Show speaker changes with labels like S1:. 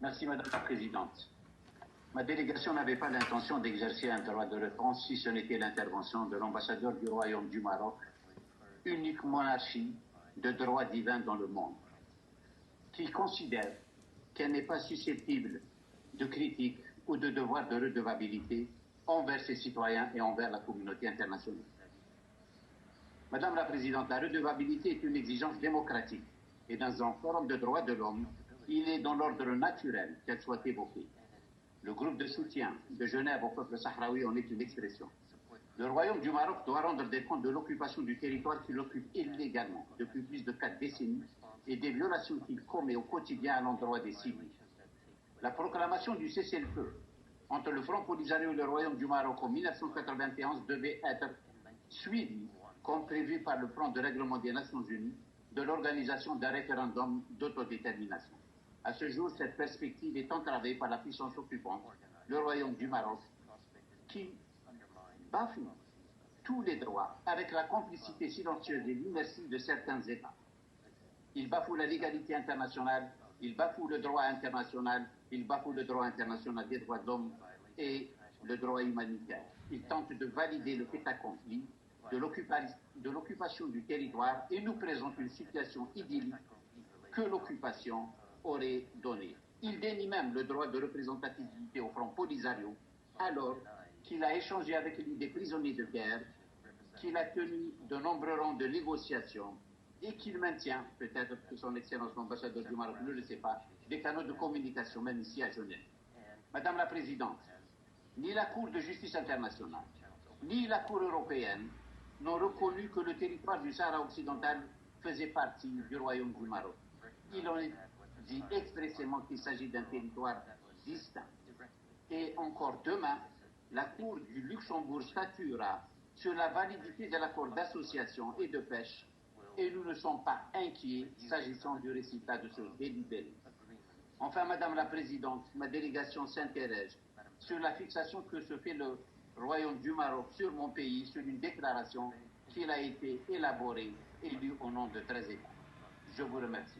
S1: Merci Madame la Présidente. Ma délégation n'avait pas l'intention d'exercer un droit de réponse si ce n'était l'intervention de l'ambassadeur du Royaume du Maroc, unique monarchie de droit divin dans le monde, qui considère qu'elle n'est pas susceptible de critique ou de devoir de redevabilité envers ses citoyens et envers la communauté internationale. Madame la Présidente, la redevabilité est une exigence démocratique et dans un forum de droits de l'homme, il est dans l'ordre naturel qu'elle soit évoquée. Le groupe de soutien de Genève au peuple sahraoui en est une expression. Le Royaume du Maroc doit rendre des comptes de l'occupation du territoire qu'il occupe illégalement depuis plus de 4 décennies et des violations qu'il commet au quotidien à l'endroit des civils. La proclamation du cessez-le-feu entre le Front Polisario et le Royaume du Maroc en 1991 devait être suivie, comme prévu par le plan de règlement des Nations Unies, de l'organisation d'un référendum d'autodétermination. À ce jour, cette perspective est entravée par la puissance occupante, le Royaume du Maroc, qui bafoue tous les droits avec la complicité silencieuse et l'inertie de certains États. Il bafoue la légalité internationale, il bafoue le droit international, il bafoue le droit international des droits de l'homme et le droit humanitaire. Il tente de valider le fait accompli de l'occupation du territoire et nous présente une situation idyllique que l'occupation aurait donnée. Il dénie même le droit de représentativité au Front Polisario alors qu'il a échangé avec lui des prisonniers de guerre, qu'il a tenu de nombreux rangs de négociations et qu'il maintient, peut-être que son Excellence l'ambassadeur du Maroc ne le sait pas, des canaux de communication, même ici à Genève. Madame la Présidente, ni la Cour de justice internationale, ni la Cour européenne n'ont reconnu que le territoire du Sahara occidental faisait partie du Royaume du Maroc. Ils ont dit expressément qu'il s'agit d'un territoire distinct. Et encore demain, la Cour du Luxembourg statuera sur la validité de l'accord d'association et de pêche et nous ne sommes pas inquiets s'agissant du résultat de ce délibéré. Enfin, Madame la Présidente, ma délégation s'interroge sur la fixation que se fait le Royaume du Maroc sur mon pays sur une déclaration qui a été élaborée et lue au nom de 13 États. Je vous remercie.